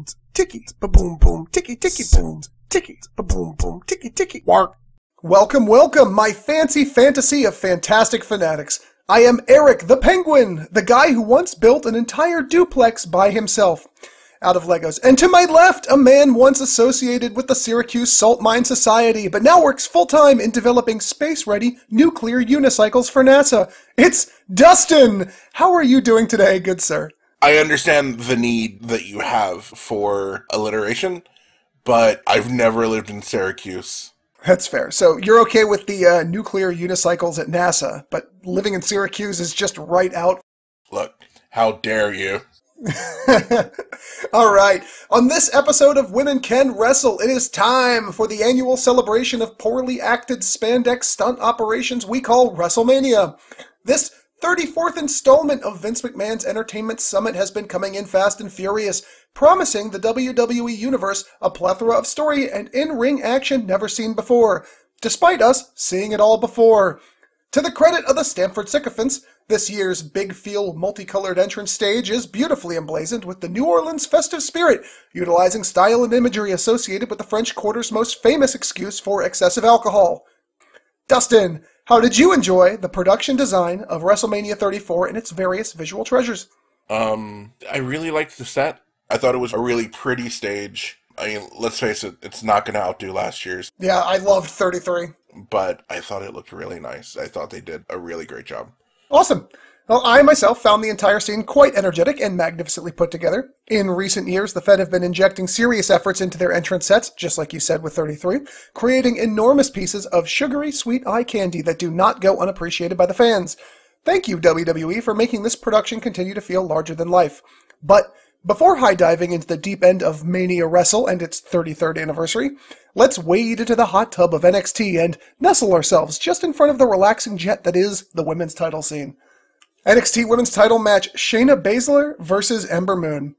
booms, ticky, ba-boom, boom, ticky, ticky, booms, ticky, ba-boom, boom, ticky, ticky, wark. Welcome, welcome, my fancy fantasy of fantastic fanatics. I am Eric the Penguin, the guy who once built an entire duplex by himself out of Legos. And to my left, a man once associated with the Syracuse Salt Mine Society, but now works full-time in developing space-ready nuclear unicycles for NASA. It's Dustin! How are you doing today, good sir? I understand the need that you have for alliteration, but I've never lived in Syracuse. That's fair. So you're okay with the nuclear unicycles at NASA, but living in Syracuse is just right out? Look, how dare you? All right. On this episode of Women Can Wrestle, it is time for the annual celebration of poorly acted spandex stunt operations we call WrestleMania. This 34th installment of Vince McMahon's Entertainment Summit has been coming in fast and furious, promising the WWE Universe a plethora of story and in-ring action never seen before, despite us seeing it all before. To the credit of the Stamford Sycophants, this year's big feel multicolored entrance stage is beautifully emblazoned with the New Orleans festive spirit, utilizing style and imagery associated with the French Quarter's most famous excuse for excessive alcohol. Dustin, how did you enjoy the production design of WrestleMania 34 and its various visual treasures? I really liked the set. I thought it was a really pretty stage. I mean, let's face it, it's not going to outdo last year's. Yeah, I loved 33. But I thought it looked really nice. I thought they did a really great job. Awesome. Well, I myself found the entire scene quite energetic and magnificently put together. In recent years, the Fed have been injecting serious efforts into their entrance sets, just like you said with 33, creating enormous pieces of sugary sweet eye candy that do not go unappreciated by the fans. Thank you, WWE, for making this production continue to feel larger than life. But before high-diving into the deep end of Mania Wrestle and its 33rd anniversary, let's wade into the hot tub of NXT and nestle ourselves just in front of the relaxing jet that is the women's title scene. NXT Women's Title match, Shayna Baszler versus Ember Moon.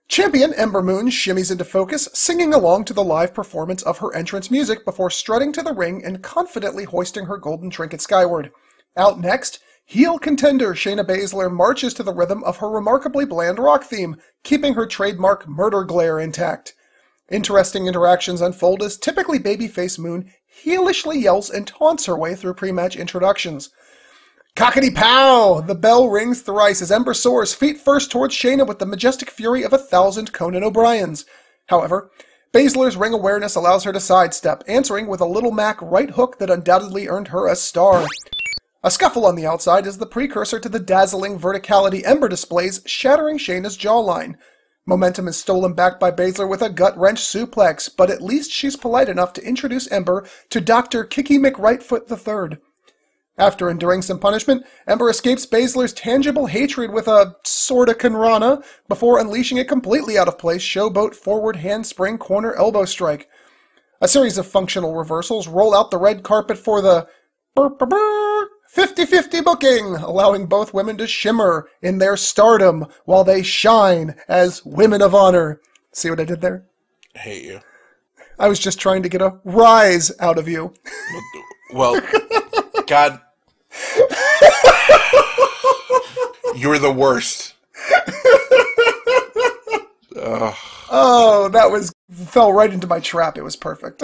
Champion Ember Moon shimmies into focus, singing along to the live performance of her entrance music before strutting to the ring and confidently hoisting her golden trinket skyward. Out next, heel contender Shayna Baszler marches to the rhythm of her remarkably bland rock theme, keeping her trademark murder glare intact. Interesting interactions unfold as typically babyface Moon heelishly yells and taunts her way through pre-match introductions. Cockety pow! The bell rings thrice as Ember soars feet first towards Shayna with the majestic fury of 1,000 Conan O'Briens. However, Baszler's ring awareness allows her to sidestep, answering with a Little Mac right hook that undoubtedly earned her a star. A scuffle on the outside is the precursor to the dazzling verticality Ember displays, shattering Shayna's jawline. Momentum is stolen back by Baszler with a gut-wrench suplex, but at least she's polite enough to introduce Ember to Dr. Kicky McRightfoot III. After enduring some punishment, Ember escapes Baszler's tangible hatred with a sorta Kanrana before unleashing a completely out-of-place showboat forward handspring corner elbow strike. A series of functional reversals roll out the red carpet for the 50-50 booking, allowing both women to shimmer in their stardom while they shine as women of honor. See what I did there? I hate you. I was just trying to get a rise out of you. Well, God. You're the worst. Oh, that fell right into my trap. It was perfect.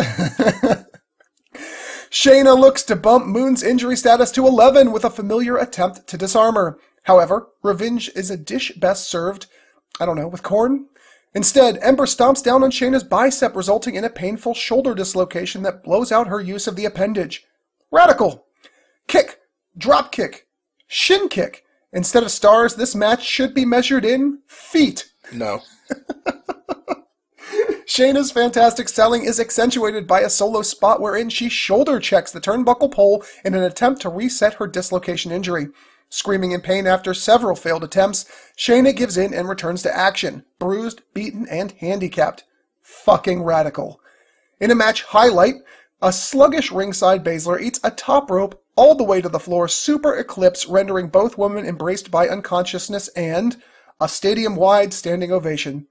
Shayna looks to bump Moon's injury status to 11 with a familiar attempt to disarm her. However, revenge is a dish best served, with corn? Instead, Ember stomps down on Shayna's bicep, resulting in a painful shoulder dislocation that blows out her use of the appendage. Radical! Kick, drop kick, shin kick. Instead of stars, this match should be measured in feet. No. Shayna's fantastic selling is accentuated by a solo spot wherein she shoulder checks the turnbuckle pole in an attempt to reset her dislocation injury. Screaming in pain after several failed attempts, Shayna gives in and returns to action, bruised, beaten, and handicapped. Fucking radical. In a match highlight, a sluggish ringside Baszler eats a top rope all the way to the floor super eclipse, rendering both women embraced by unconsciousness and a stadium-wide standing ovation.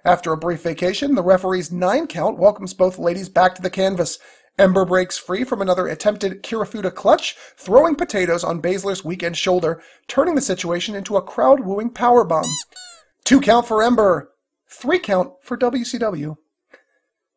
After a brief vacation, the referee's 9 count welcomes both ladies back to the canvas. Ember breaks free from another attempted Kirifuda clutch, throwing potatoes on Baszler's weekend shoulder, turning the situation into a crowd-wooing powerbomb. 2 count for Ember. 3 count for WCW.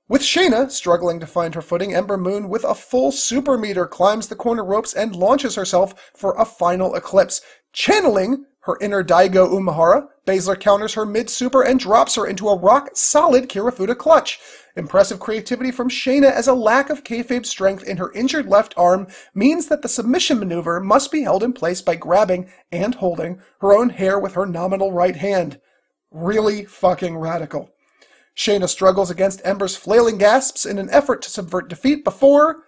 With Shayna struggling to find her footing, Ember Moon with a full super meter climbs the corner ropes and launches herself for a final eclipse. Channeling her inner Daigo Umehara, Baszler counters her mid-super and drops her into a rock-solid Kirifuda clutch. Impressive creativity from Shayna as a lack of kayfabe strength in her injured left arm means that the submission maneuver must be held in place by grabbing and holding her own hair with her nominal right hand. Really fucking radical. Shayna struggles against Ember's flailing gasps in an effort to subvert defeat before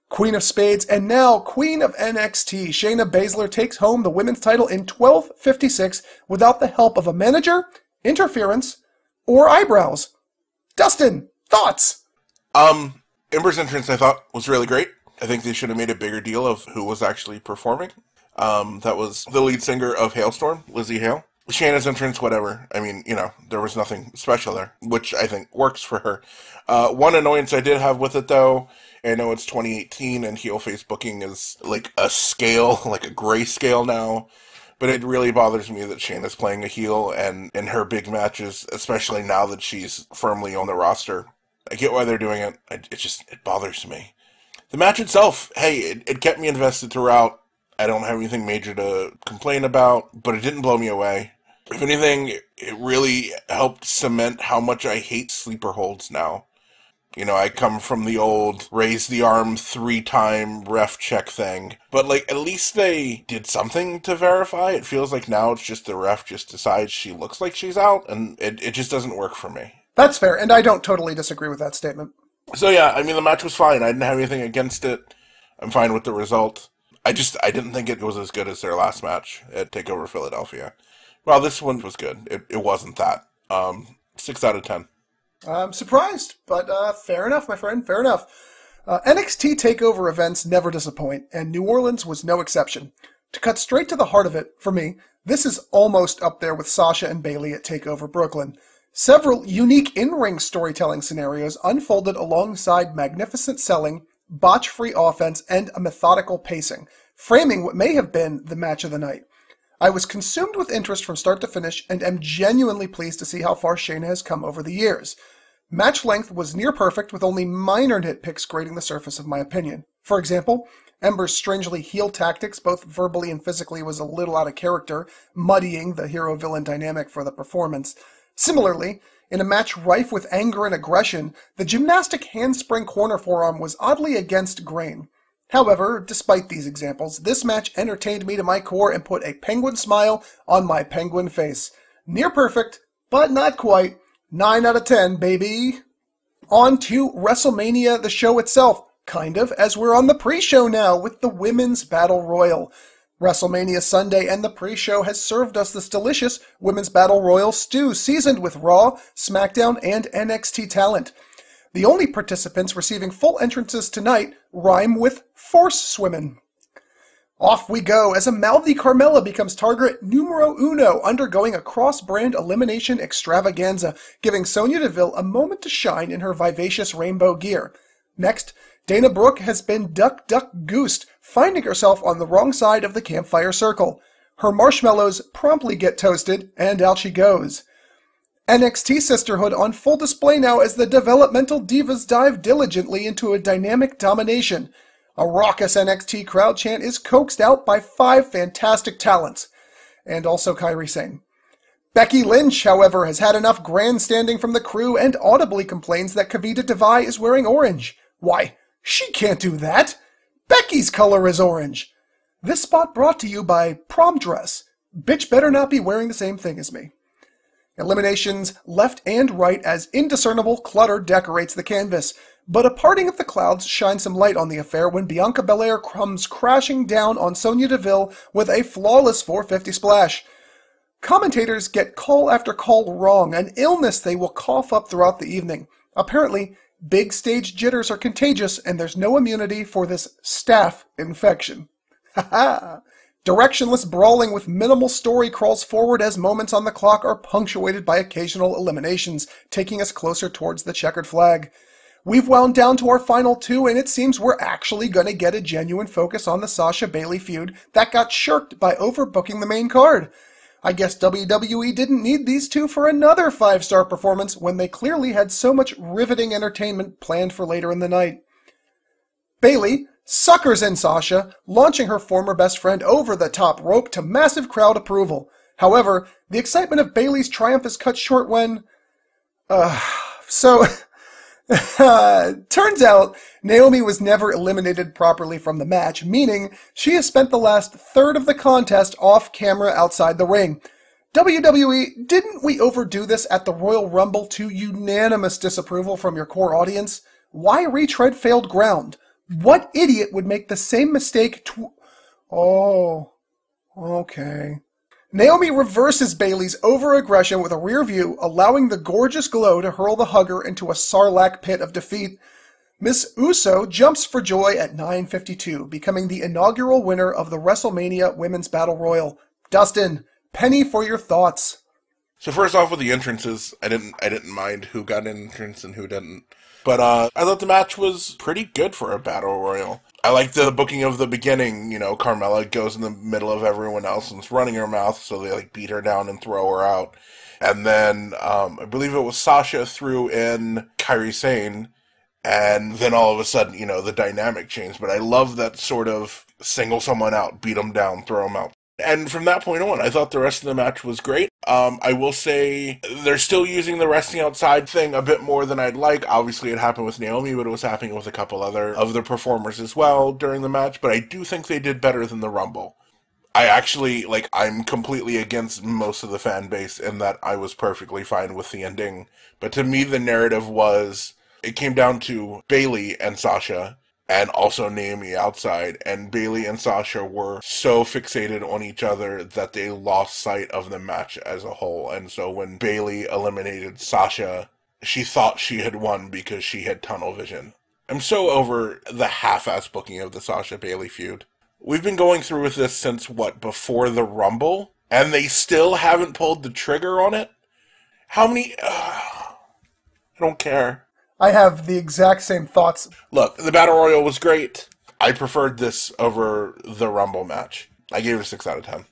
Queen of Spades and now Queen of NXT, Shayna Baszler takes home the women's title in 12:56 without the help of a manager, interference, or eyebrows. Dustin, thoughts? Ember's entrance I thought was really great. I think they should have made a bigger deal of who was actually performing. That was the lead singer of Hailstorm, Lizzie Hale. Shayna's entrance, whatever. I mean, there was nothing special there, which I think works for her. One annoyance I did have with it, though, I know it's 2018 and heel face booking is like a scale, like a gray scale now, but it really bothers me that Shayna's playing a heel and in her big matches, especially now that she's firmly on the roster. I get why they're doing it. It bothers me. The match itself, hey, it kept me invested throughout. I don't have anything major to complain about, but it didn't blow me away. If anything, it really helped cement how much I hate sleeper holds now. I come from the old raise the arm 3-time ref check thing, but at least they did something to verify. It feels like now it's just the ref just decides she looks like she's out, and it just doesn't work for me. That's fair, and I don't totally disagree with that statement. So yeah, I mean, the match was fine. I didn't have anything against it. I'm fine with the result. I didn't think it was as good as their last match at TakeOver Philadelphia. Well, this one was good. It wasn't that. 6 out of 10. I'm surprised, but fair enough, my friend, fair enough. NXT TakeOver events never disappoint, and New Orleans was no exception. To cut straight to the heart of it, for me, this is almost up there with Sasha and Bayley at TakeOver Brooklyn. Several unique in-ring storytelling scenarios unfolded alongside magnificent selling, botch-free offense, and a methodical pacing, framing what may have been the match of the night. I was consumed with interest from start to finish and am genuinely pleased to see how far Shayna has come over the years. Match length was near perfect with only minor nitpicks grading the surface of my opinion. For example, Ember's strangely heel tactics, both verbally and physically, was a little out of character, muddying the hero-villain dynamic for the performance. Similarly, in a match rife with anger and aggression, the gymnastic handspring corner forearm was oddly against grain. However, despite these examples, this match entertained me to my core and put a penguin smile on my penguin face. Near perfect, but not quite. 9 out of 10, baby. On to WrestleMania, the show itself, kind of, as we're on the pre-show now with the Women's Battle Royal. WrestleMania Sunday and the pre-show has served us this delicious Women's Battle Royal stew seasoned with Raw, SmackDown, and NXT talent. The only participants receiving full entrances tonight rhyme with force swimming. Off we go as Amaldi Carmella becomes target numero uno, undergoing a cross-brand elimination extravaganza, giving Sonya Deville a moment to shine in her vivacious rainbow gear. Next, Dana Brooke has been duck-goosed, finding herself on the wrong side of the campfire circle. Her marshmallows promptly get toasted, and out she goes. NXT Sisterhood on full display now as the developmental divas dive diligently into a dynamic domination. A raucous NXT crowd chant is coaxed out by 5 fantastic talents, and also Kairi Sane. Becky Lynch, however, has had enough grandstanding from the crew and audibly complains that Kavita Devai is wearing orange. Why, she can't do that! Becky's color is orange! This spot brought to you by Prom Dress. Bitch better not be wearing the same thing as me. Eliminations left and right as indiscernible clutter decorates the canvas, but a parting of the clouds shines some light on the affair when Bianca Belair comes crashing down on Sonya Deville with a flawless 450 splash. Commentators get call after call wrong, an illness they will cough up throughout the evening. Apparently, big stage jitters are contagious and there's no immunity for this staph infection. Ha ha! Directionless brawling with minimal story crawls forward as moments on the clock are punctuated by occasional eliminations, taking us closer towards the checkered flag. We've wound down to our final 2, and it seems we're actually going to get a genuine focus on the Sasha Bayley feud that got shirked by overbooking the main card. I guess WWE didn't need these two for another 5-star performance when they clearly had so much riveting entertainment planned for later in the night. Bayley suckers in Sasha, launching her former best friend over the top rope to massive crowd approval. However, the excitement of Bayley's triumph is cut short when... turns out Naomi was never eliminated properly from the match, meaning she has spent the last third of the contest off camera outside the ring. WWE, didn't we overdo this at the Royal Rumble to unanimous disapproval from your core audience? Why retread failed ground? What idiot would make the same mistake Oh, okay. Naomi reverses Bayley's over-aggression with a rear view, allowing the gorgeous Glow to hurl the hugger into a Sarlacc pit of defeat. Miss Uso jumps for joy at 9:52, becoming the inaugural winner of the WrestleMania Women's Battle Royal. Dustin, penny for your thoughts. So first off with the entrances, I didn't mind who got an entrance and who didn't. But I thought the match was pretty good for a Battle Royal. I liked the booking of the beginning. You know, Carmella goes in the middle of everyone else and's running her mouth, so they beat her down and throw her out. And then I believe it was Sasha threw in Kairi Sane, and then all of a sudden, the dynamic changed. But I love that sort of single someone out, beat them down, throw them out. And from that point on, I thought the rest of the match was great. I will say they're still using the resting outside thing a bit more than I'd like. Obviously, it happened with Naomi, but it was happening with a couple other of the performers as well during the match. But I do think they did better than the Rumble. I actually, I'm completely against most of the fan base in that I was perfectly fine with the ending. But to me, the narrative was, it came down to Bayley and Sasha, and also Naomi outside, and Bayley and Sasha were so fixated on each other that they lost sight of the match as a whole. And so when Bayley eliminated Sasha, she thought she had won because she had tunnel vision. I'm so over the half-ass booking of the Sasha-Bayley feud. We've been going through with this since, before the Rumble? And they still haven't pulled the trigger on it? How many... I don't care. I have the exact same thoughts. Look, the Battle Royal was great. I preferred this over the Rumble match. I gave it a 6 out of 10.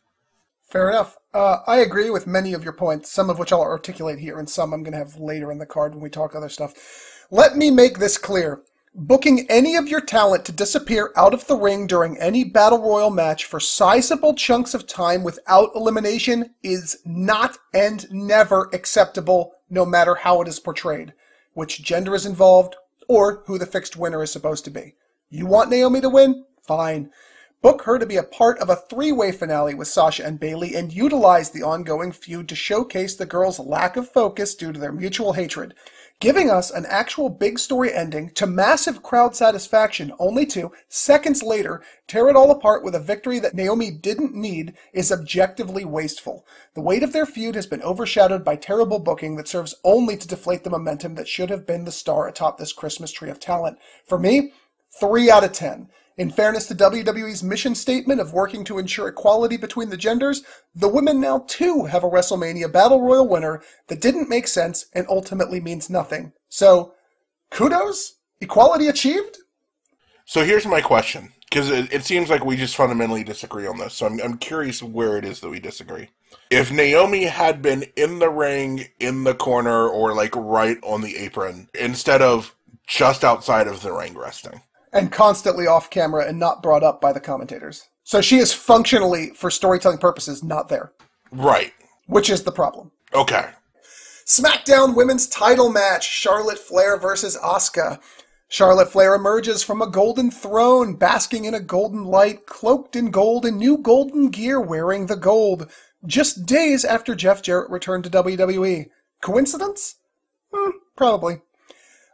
Fair enough. I agree with many of your points, some of which I'll articulate here, and some I'm going to have later in the card when we talk other stuff. Let me make this clear. Booking any of your talent to disappear out of the ring during any Battle Royal match for sizable chunks of time without elimination is not and never acceptable, no matter how it is portrayed, which gender is involved, or who the fixed winner is supposed to be. You want Naomi to win? Fine. Book her to be a part of a 3-way finale with Sasha and Bayley and utilize the ongoing feud to showcase the girls' lack of focus due to their mutual hatred, giving us an actual big story ending to massive crowd satisfaction, only to, seconds later, tear it all apart with a victory that Naomi didn't need is objectively wasteful. The weight of their feud has been overshadowed by terrible booking that serves only to deflate the momentum that should have been the star atop this Christmas tree of talent. For me, 3 out of 10. In fairness to WWE's mission statement of working to ensure equality between the genders, the women now too have a WrestleMania Battle Royal winner that didn't make sense and ultimately means nothing. So, kudos? Equality achieved? So here's my question, because it seems like we just fundamentally disagree on this, so I'm curious where it is that we disagree. If Naomi had been in the ring, in the corner, or right on the apron, instead of just outside of the ring resting, and constantly off camera and not brought up by the commentators. So she is functionally, for storytelling purposes, not there. Right. Which is the problem. Okay. SmackDown Women's Title Match, Charlotte Flair versus Asuka. Charlotte Flair emerges from a golden throne, basking in a golden light, cloaked in gold and new golden gear, wearing the gold, just days after Jeff Jarrett returned to WWE. Coincidence? Probably.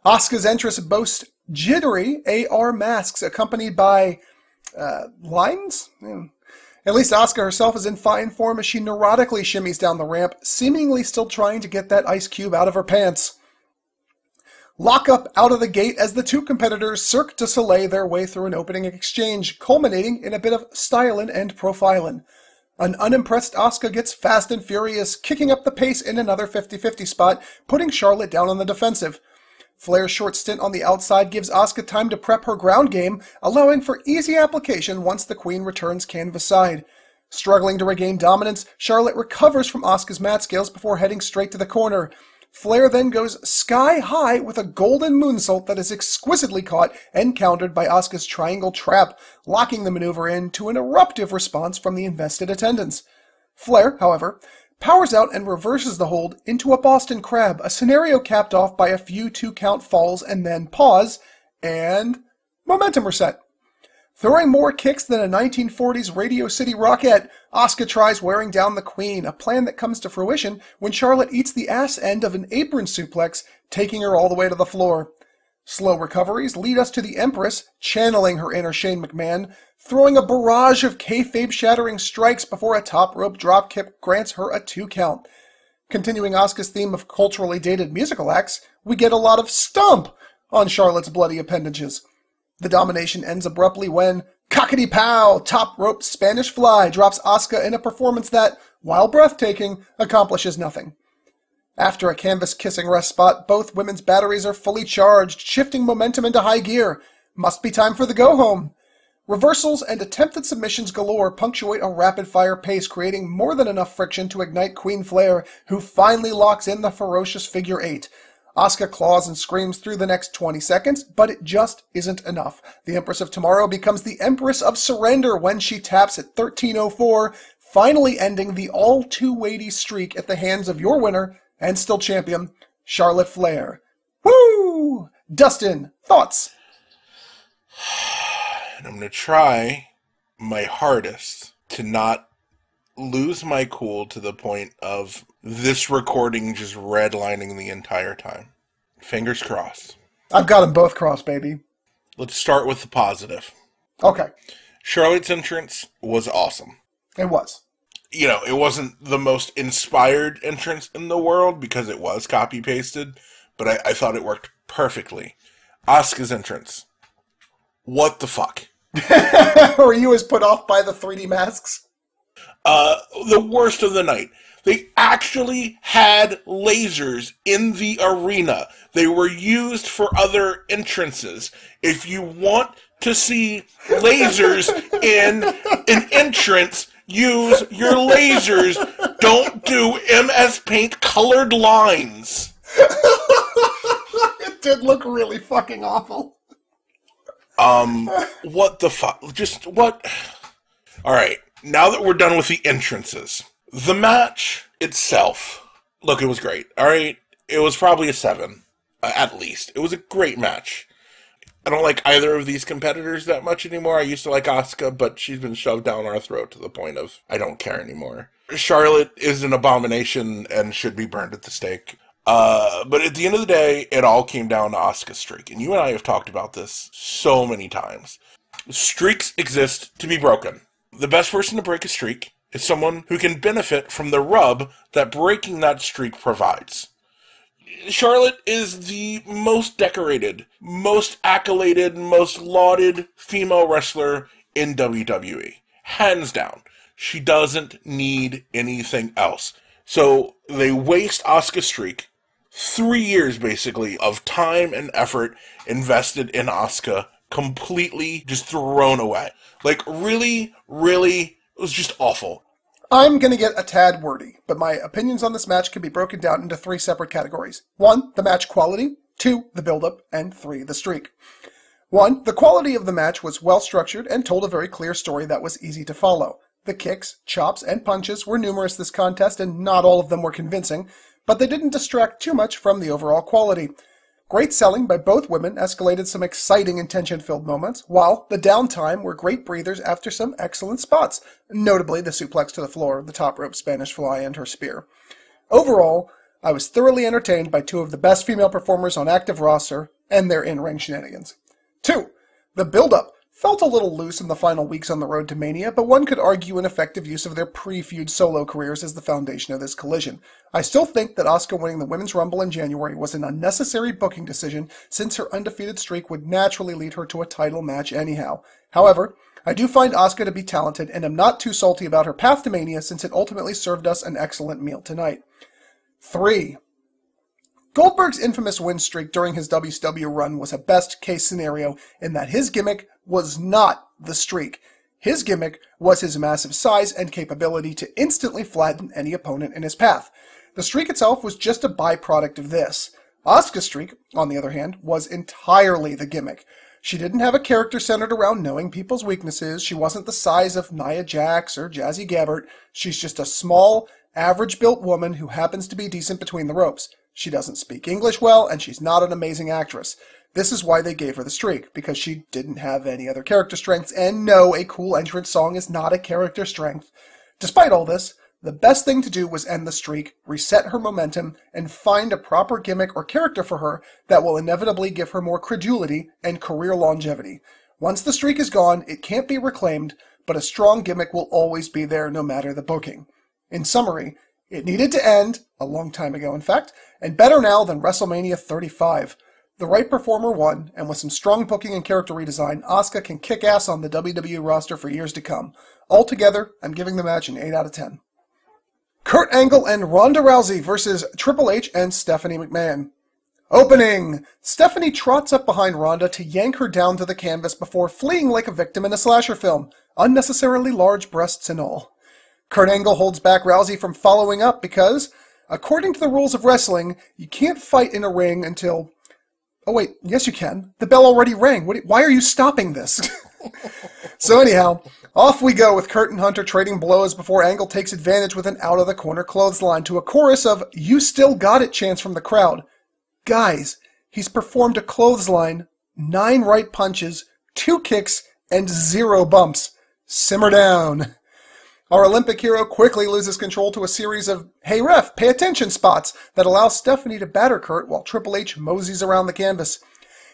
Asuka's entrance boasts jittery AR masks accompanied by lines? At least Asuka herself is in fine form as she neurotically shimmies down the ramp, seemingly still trying to get that ice cube out of her pants. Lock up out of the gate as the two competitors Cirque du Soleil their way through an opening exchange, culminating in a bit of stylin' and profilin'. An unimpressed Asuka gets fast and furious, kicking up the pace in another 50-50 spot, putting Charlotte down on the defensive. Flair's short stint on the outside gives Asuka time to prep her ground game, allowing for easy application once the Queen returns canvas side. Struggling to regain dominance, Charlotte recovers from Asuka's mat scales before heading straight to the corner. Flair then goes sky high with a golden moonsault that is exquisitely caught and countered by Asuka's triangle trap, locking the maneuver in to an eruptive response from the invested attendants. Flair, however, powers out and reverses the hold into a Boston Crab, a scenario capped off by a few two-count falls and then pause, and momentum reset. Throwing more kicks than a 1940s Radio City Rockette, Asuka tries wearing down the Queen, a plan that comes to fruition when Charlotte eats the ass end of an apron suplex, taking her all the way to the floor. Slow recoveries lead us to the Empress, channeling her inner Shane McMahon, throwing a barrage of kayfabe-shattering strikes before a top rope dropkick grants her a 2 count. Continuing Asuka's theme of culturally dated musical acts, we get a lot of stomp on Charlotte's bloody appendages. The domination ends abruptly when, cockety-pow, top rope Spanish fly drops Asuka in a performance that, while breathtaking, accomplishes nothing. After a canvas-kissing rest spot, both women's batteries are fully charged, shifting momentum into high gear. Must be time for the go-home. Reversals and attempted submissions galore punctuate a rapid-fire pace, creating more than enough friction to ignite Queen Flair, who finally locks in the ferocious figure 8. Asuka claws and screams through the next 20 seconds, but it just isn't enough. The Empress of Tomorrow becomes the Empress of Surrender when she taps at 13:04, finally ending the all-too-weighty streak at the hands of your winner and still champion, Charlotte Flair. Woo! Dustin, thoughts? And I'm going to try my hardest to not lose my cool to the point of this recording just redlining the entire time. Fingers crossed. I've got them both crossed, baby. Let's start with the positive. Okay. Charlotte's entrance was awesome. It was. You know, it wasn't the most inspired entrance in the world because it was copy-pasted, but I thought it worked perfectly. Asuka's entrance. What the fuck? Were you as put off by the 3D masks? The worst of the night. They actually had lasers in the arena. They were used for other entrances. If you want to see lasers in an entrance, use your lasers. Don't do MS Paint colored lines. It did look really fucking awful. What the fuck? Just what? Alright, now that we're done with the entrances. The match itself, look, it was great, alright? It was probably a 7, at least. It was a great match. I don't like either of these competitors that much anymore. I used to like Asuka, but she's been shoved down our throat to the point of, I don't care anymore. Charlotte is an abomination and should be burned at the stake. But at the end of the day, it all came down to Asuka's streak. And you and I have talked about this so many times. Streaks exist to be broken. The best person to break a streak is someone who can benefit from the rub that breaking that streak provides. Charlotte is the most decorated, most accoladed, most lauded female wrestler in WWE. Hands down. She doesn't need anything else. So they waste Asuka's streak. 3 years, basically, of time and effort invested in Asuka, completely just thrown away. Like, really, it was just awful. I'm going to get a tad wordy, but my opinions on this match can be broken down into 3 separate categories. 1, the match quality. 2, the build-up. And 3, the streak. 1, the quality of the match was well-structured and told a very clear story that was easy to follow. The kicks, chops, and punches were numerous this contest, and not all of them were convincing, but they didn't distract too much from the overall quality. Great selling by both women escalated some exciting and tension-filled moments, while the downtime were great breathers after some excellent spots, notably the suplex to the floor, the top rope Spanish fly, and her spear. Overall, I was thoroughly entertained by 2 of the best female performers on active roster and their in-ring shenanigans. 2, the build-up felt a little loose in the final weeks on the road to Mania, but one could argue an effective use of their pre-feud solo careers as the foundation of this collision. I still think that Asuka winning the Women's Rumble in January was an unnecessary booking decision, since her undefeated streak would naturally lead her to a title match anyhow. However, I do find Asuka to be talented, and am not too salty about her path to Mania, since it ultimately served us an excellent meal tonight. 3. Goldberg's infamous win streak during his WCW run was a best-case scenario in that his gimmick was not the streak. His gimmick was his massive size and capability to instantly flatten any opponent in his path. The streak itself was just a byproduct of this. Asuka's streak, on the other hand, was entirely the gimmick. She didn't have a character centered around knowing people's weaknesses. She wasn't the size of Nia Jax or Jazzy Gabbert. She's just a small, average-built woman who happens to be decent between the ropes. She doesn't speak English well, and she's not an amazing actress. This is why they gave her the streak, because she didn't have any other character strengths, and no, a cool entrance song is not a character strength. Despite all this, the best thing to do was end the streak, reset her momentum, and find a proper gimmick or character for her that will inevitably give her more credulity and career longevity. Once the streak is gone, it can't be reclaimed, but a strong gimmick will always be there no matter the booking. In summary, it needed to end, a long time ago in fact, and better now than WrestleMania 35. The right performer won, and with some strong booking and character redesign, Asuka can kick ass on the WWE roster for years to come. Altogether, I'm giving the match an 8 out of 10. Kurt Angle and Ronda Rousey versus Triple H and Stephanie McMahon. Opening! Stephanie trots up behind Ronda to yank her down to the canvas before fleeing like a victim in a slasher film, unnecessarily large breasts and all. Kurt Angle holds back Rousey from following up because, according to the rules of wrestling, you can't fight in a ring until... Oh wait, yes you can. The bell already rang. Why are you stopping this? So anyhow, off we go with Kurt and Hunter trading blows before Angle takes advantage with an out-of-the-corner clothesline to a chorus of "You still got it" chants from the crowd. Guys, he's performed a clothesline, 9 right punches, 2 kicks, and 0 bumps. Simmer down. Our Olympic hero quickly loses control to a series of "Hey ref, pay attention" spots that allow Stephanie to batter Kurt while Triple H moseys around the canvas.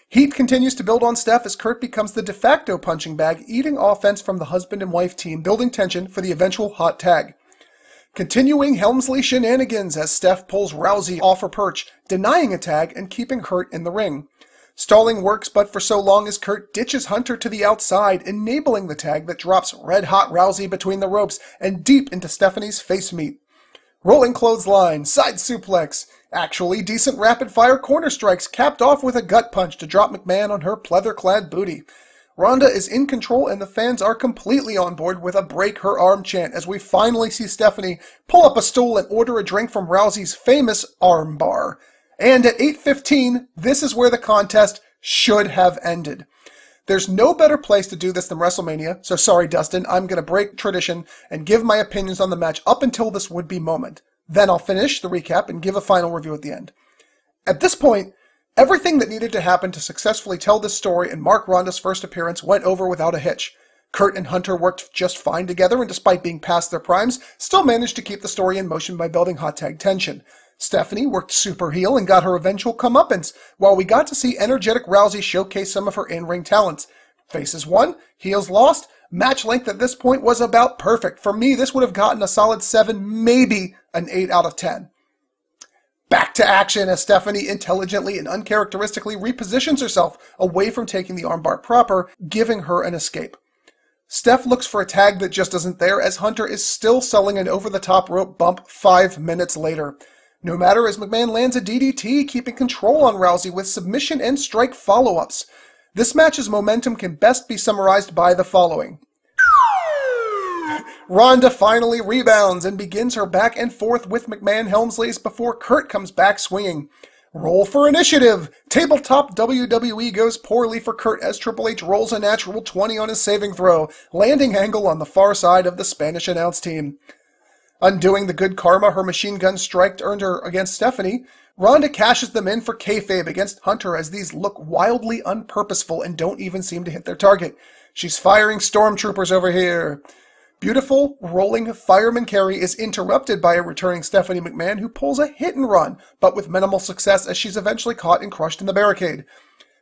Heat continues to build on Steph as Kurt becomes the de facto punching bag, eating offense from the husband and wife team, building tension for the eventual hot tag. Continuing Helmsley shenanigans as Steph pulls Rousey off her perch, denying a tag and keeping Kurt in the ring. Stalling works but for so long as Kurt ditches Hunter to the outside, enabling the tag that drops red-hot Rousey between the ropes and deep into Stephanie's face meat. Rolling clothesline, side suplex, actually decent rapid-fire corner strikes capped off with a gut punch to drop McMahon on her pleather-clad booty. Ronda is in control and the fans are completely on board with a break her arm chant as we finally see Stephanie pull up a stool and order a drink from Rousey's famous arm bar. And at 8:15, this is where the contest should have ended. There's no better place to do this than WrestleMania, so sorry Dustin, I'm going to break tradition and give my opinions on the match up until this would-be moment. Then I'll finish the recap and give a final review at the end. At this point, everything that needed to happen to successfully tell this story and mark Ronda's first appearance went over without a hitch. Kurt and Hunter worked just fine together and despite being past their primes, still managed to keep the story in motion by building hot tag tension. Stephanie worked super heel and got her eventual comeuppance, while we got to see energetic Rousey showcase some of her in-ring talents. Faces won, heels lost, match length at this point was about perfect. For me, this would have gotten a solid 7, maybe an 8 out of 10. Back to action as Stephanie intelligently and uncharacteristically repositions herself away from taking the armbar proper, giving her an escape. Steph looks for a tag that just isn't there as Hunter is still selling an over-the-top rope bump 5 minutes later. No matter as McMahon lands a DDT, keeping control on Rousey with submission and strike follow-ups. This match's momentum can best be summarized by the following. Ronda finally rebounds and begins her back and forth with McMahon Helmsleys before Kurt comes back swinging. Roll for initiative! Tabletop WWE goes poorly for Kurt as Triple H rolls a natural 20 on his saving throw, landing Angle on the far side of the Spanish announce team. Undoing the good karma her machine gun strike earned her against Stephanie, Ronda cashes them in for kayfabe against Hunter as these look wildly unpurposeful and don't even seem to hit their target. She's firing stormtroopers over here. Beautiful, rolling fireman carry is interrupted by a returning Stephanie McMahon who pulls a hit and run, but with minimal success as she's eventually caught and crushed in the barricade.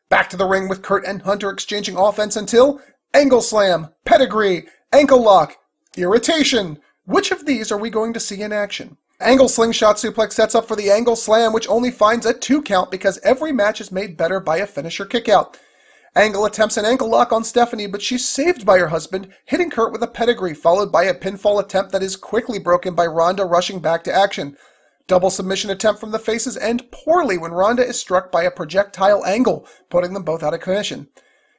Back to the ring with Kurt and Hunter exchanging offense until angle slam, pedigree, ankle lock, irritation. Which of these are we going to see in action? Angle slingshot suplex sets up for the angle slam, which only finds a 2 count because every match is made better by a finisher kickout. Angle attempts an ankle lock on Stephanie, but she's saved by her husband, hitting Kurt with a pedigree, followed by a pinfall attempt that is quickly broken by Ronda rushing back to action. Double submission attempt from the faces end poorly when Ronda is struck by a projectile angle, putting them both out of commission.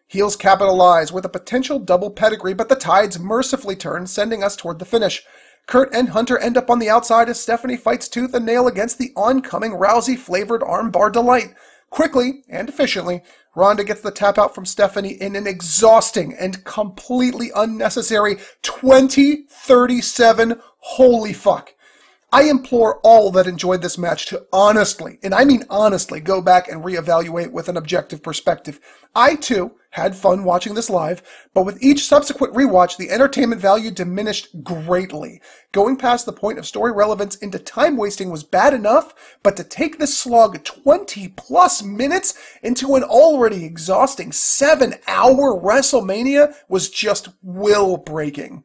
Heels capitalize with a potential double pedigree, but the tides mercifully turn, sending us toward the finish. Kurt and Hunter end up on the outside as Stephanie fights tooth and nail against the oncoming Rousey-flavored armbar delight. Quickly and efficiently, Ronda gets the tap out from Stephanie in an exhausting and completely unnecessary 20:37. Holy fuck. I implore all that enjoyed this match to honestly, and I mean honestly, go back and reevaluate with an objective perspective. I, too, had fun watching this live, but with each subsequent rewatch, the entertainment value diminished greatly. Going past the point of story relevance into time wasting was bad enough, but to take this slog 20+ minutes into an already exhausting 7-hour WrestleMania was just will-breaking.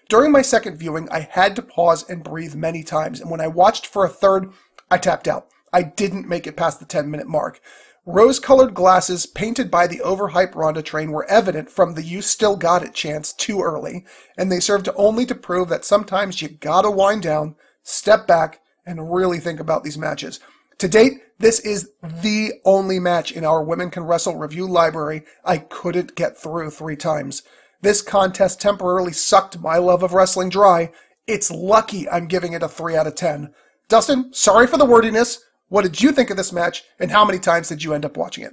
During my second viewing, I had to pause and breathe many times, and when I watched for a third, I tapped out. I didn't make it past the 10-minute mark. Rose-colored glasses painted by the overhyped Ronda train were evident from the "you still got it" chants too early, and they served only to prove that sometimes you gotta wind down, step back, and really think about these matches. To date, this is the only match in our Women Can Wrestle review library I couldn't get through 3 times. This contest temporarily sucked my love of wrestling dry. It's lucky I'm giving it a 3 out of 10. Dustin, sorry for the wordiness. What did you think of this match, and how many times did you end up watching it?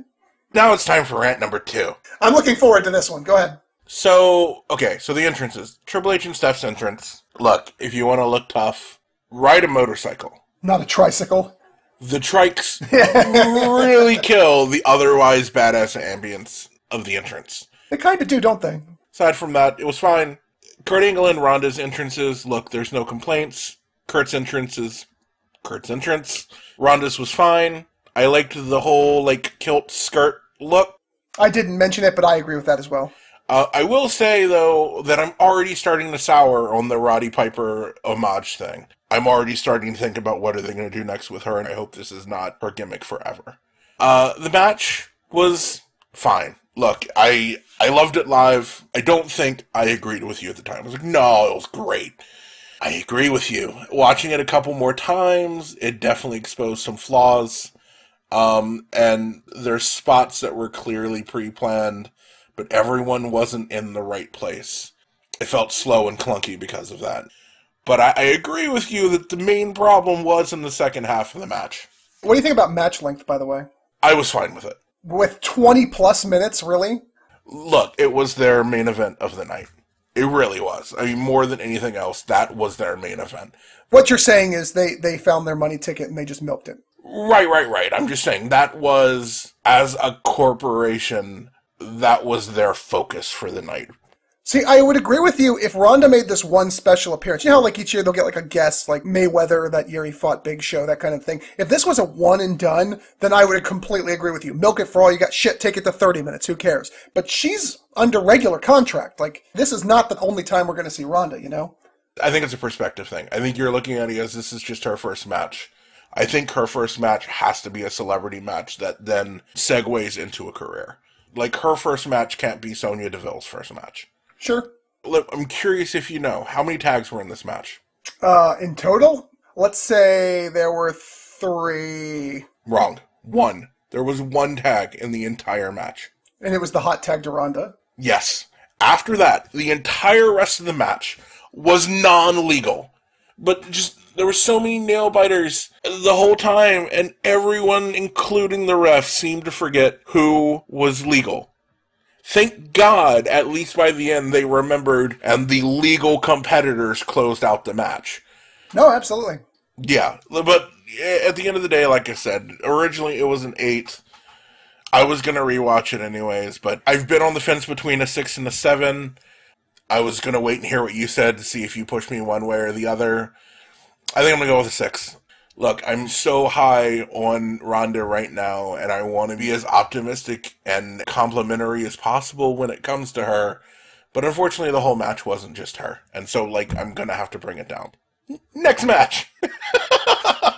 Now it's time for rant number 2. I'm looking forward to this one. Go ahead. So the entrances. Triple H and Steph's entrance. Look, if you want to look tough, ride a motorcycle. Not a tricycle. The trikes really kill the otherwise badass ambience of the entrance. They kind of do, don't they? Aside from that, it was fine. Kurt Angle and Ronda's entrances, look, there's no complaints. Kurt's entrance is Kurt's entrance. Ronda's was fine. I liked the whole, kilt skirt look. I didn't mention it, but I agree with that as well. I will say, though, that I'm already starting to sour on the Roddy Piper homage thing. I'm already starting to think about what are they going to do next with her, and I hope this is not her gimmick forever. The match was fine. Look, I loved it live. I don't think I agreed with you at the time. I was like, no, it was great. I agree with you. Watching it a couple more times, it definitely exposed some flaws. And there's spots that were clearly pre-planned, but everyone wasn't in the right place. It felt slow and clunky because of that. But I agree with you that the main problem was in the second half of the match. What do you think about match length, by the way? I was fine with it. With 20+ minutes, really? Look, it was their main event of the night. It really was. I mean, more than anything else, that was their main event. What you're saying is they found their money ticket and they just milked it. Right. I'm just saying that was, as a corporation, that was their focus for the night. See, I would agree with you if Ronda made this one special appearance. You know how each year they'll get a guest, like Mayweather, that year he fought Big Show, that kind of thing. If this was a one and done, then I would completely agree with you. Milk it for all you got. Shit, take it to 30 minutes. Who cares? But she's under regular contract. This is not the only time we're going to see Ronda, you know? I think it's a perspective thing. I think you're looking at it as this is just her first match. I think her first match has to be a celebrity match that then segues into a career. Her first match can't be Sonya Deville's first match. Sure. Look, I'm curious if you know, how many tags were in this match? In total? Let's say there were 3. Wrong. 1. There was 1 tag in the entire match. And it was the hot tag to Ronda? Yes. After that, the entire rest of the match was non-legal. But there were so many nail-biters the whole time, and everyone, including the ref, seemed to forget who was legal. Thank God, at least by the end, they remembered, and the legal competitors closed out the match. No, absolutely. Yeah, but at the end of the day, like I said, originally it was an 8. I was going to rewatch it anyways, but I've been on the fence between a 6 and a 7. I was going to wait and hear what you said to see if you pushed me one way or the other. I think I'm going to go with a 6. Look, I'm so high on Ronda right now, and I want to be as optimistic and complimentary as possible when it comes to her. But unfortunately, the whole match wasn't just her. And so, I'm going to have to bring it down. Next match!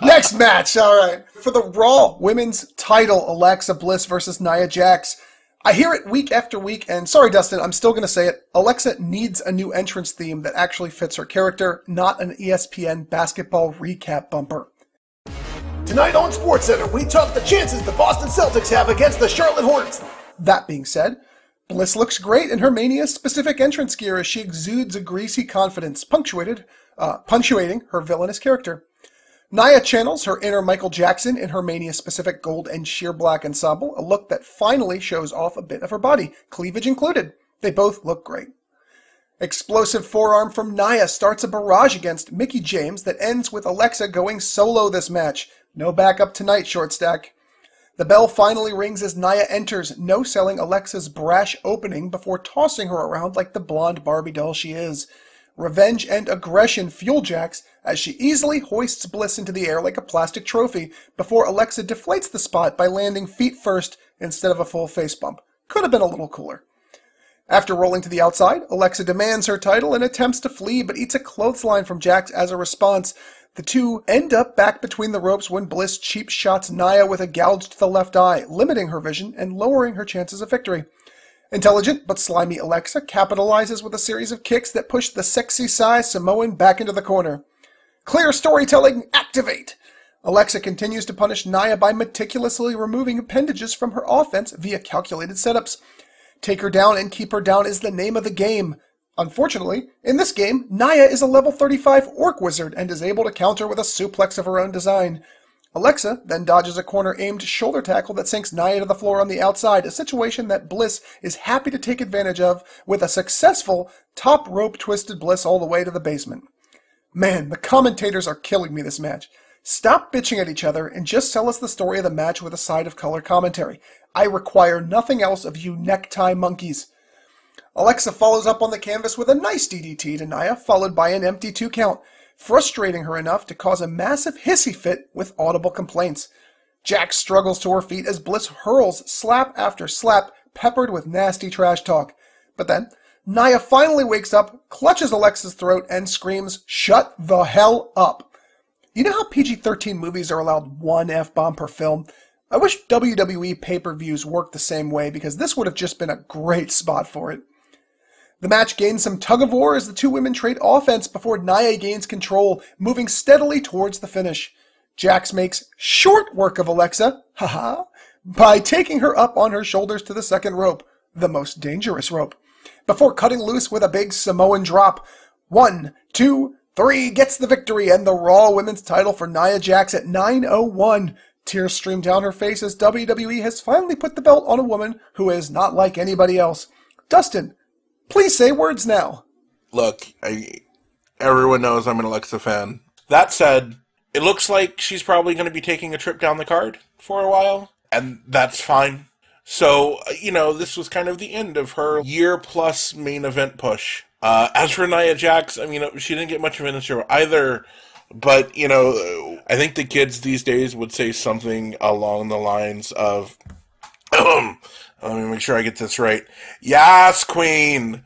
Next match, all right. For the Raw Women's title, Alexa Bliss versus Nia Jax. I hear it week after week, and sorry, Dustin, I'm still going to say it. Alexa needs a new entrance theme that actually fits her character, not an ESPN basketball recap bumper. Tonight on SportsCenter, we talk the chances the Boston Celtics have against the Charlotte Hornets. That being said, Bliss looks great in her Mania-specific entrance gear as she exudes a greasy confidence, punctuating her villainous character. Nia channels her inner Michael Jackson in her Mania-specific gold and sheer black ensemble, a look that finally shows off a bit of her body, cleavage included. They both look great. Explosive forearm from Nia starts a barrage against Mickie James that ends with Alexa going solo this match. No backup tonight, short stack. The bell finally rings as Nia enters, no-selling Alexa's brash opening before tossing her around like the blonde Barbie doll she is. Revenge and aggression fuel Jax as she easily hoists Bliss into the air like a plastic trophy before Alexa deflates the spot by landing feet first instead of a full face bump. Could have been a little cooler. After rolling to the outside, Alexa demands her title and attempts to flee but eats a clothesline from Jax as a response. The two end up back between the ropes when Bliss cheap shots Nia with a gouge to the left eye, limiting her vision and lowering her chances of victory. Intelligent but slimy Alexa capitalizes with a series of kicks that push the sexy size Samoan back into the corner. Clear storytelling, activate! Alexa continues to punish Nia by meticulously removing appendages from her offense via calculated setups. Take her down and keep her down is the name of the game. Unfortunately, in this game, Nia is a level 35 orc wizard and is able to counter with a suplex of her own design. Alexa then dodges a corner-aimed shoulder tackle that sinks Nia to the floor on the outside, a situation that Bliss is happy to take advantage of with a successful top rope twisted Bliss all the way to the basement. Man, the commentators are killing me this match. Stop bitching at each other and just tell us the story of the match with a side of color commentary. I require nothing else of you necktie monkeys. Alexa follows up on the canvas with a nice DDT to Nia, followed by an empty 2 count, frustrating her enough to cause a massive hissy fit with audible complaints. Jax struggles to her feet as Bliss hurls slap after slap, peppered with nasty trash talk. But then, Nia finally wakes up, clutches Alexa's throat, and screams, "Shut the hell up!" You know how PG-13 movies are allowed 1 F-bomb per film? I wish WWE pay-per-views worked the same way, because this would have just been a great spot for it. The match gains some tug-of-war as the two women trade offense before Nia gains control, moving steadily towards the finish. Jax makes short work of Alexa, by taking her up on her shoulders to the second rope, the most dangerous rope, before cutting loose with a big Samoan drop. 1, 2, 3 gets the victory and the Raw Women's title for Nia Jax at 9:01. Tears stream down her face as WWE has finally put the belt on a woman who is not like anybody else. Dustin, please say words now. Look, everyone knows I'm an Alexa fan. That said, it looks like she's probably going to be taking a trip down the card for a while, and that's fine. So, this was kind of the end of her year-plus main event push. As for Nia Jax, she didn't get much of an intro either, but, I think the kids these days would say something along the lines of, let me make sure I get this right. Yes, Queen!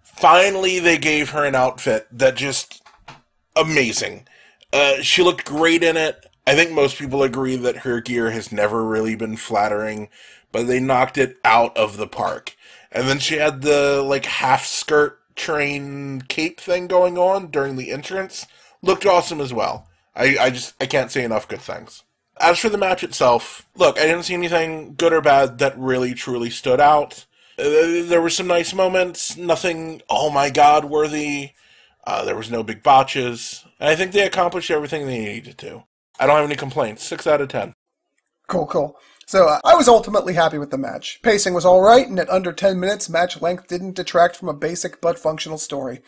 Finally, they gave her an outfit that just amazing. She looked great in it. I think most people agree that her gear has never really been flattering, but they knocked it out of the park. And then she had the, half-skirt train cape thing going on during the entrance. Looked awesome as well. I can't say enough good things. As for the match itself, look, I didn't see anything good or bad that really, truly stood out. There were some nice moments, nothing, oh my god, worthy. There was no big botches. And I think they accomplished everything they needed to. I don't have any complaints. 6 out of 10. Cool. So I was ultimately happy with the match. Pacing was alright, and at under 10 minutes, match length didn't detract from a basic but functional story.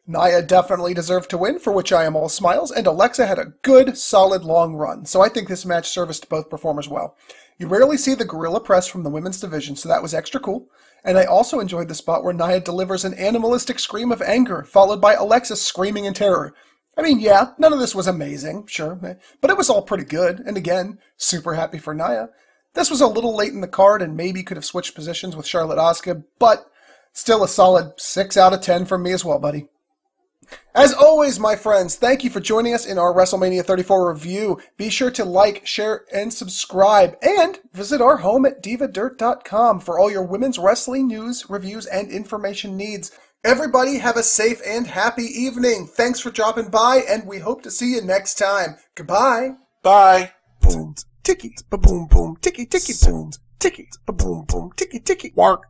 Nia definitely deserved to win, for which I am all smiles, and Alexa had a good, solid, long run, so I think this match serviced both performers well. You rarely see the gorilla press from the women's division, so that was extra cool, and I also enjoyed the spot where Nia delivers an animalistic scream of anger, followed by Alexa screaming in terror. None of this was amazing, sure, but it was all pretty good, and again, super happy for Nia. This was a little late in the card, and maybe could have switched positions with Charlotte Asuka, but still a solid 6 out of 10 from me as well, buddy. As always, my friends, thank you for joining us in our WrestleMania 34 review. Be sure to like, share, and subscribe, and visit our home at divadirt.com for all your women's wrestling news, reviews, and information needs. Everybody have a safe and happy evening. Thanks for dropping by, and we hope to see you next time. Goodbye. Bye. Boom, ticky, ba boom, boom, ticky, ticky, boom, ticky, ba boom, boom, ticky, ticky. Work.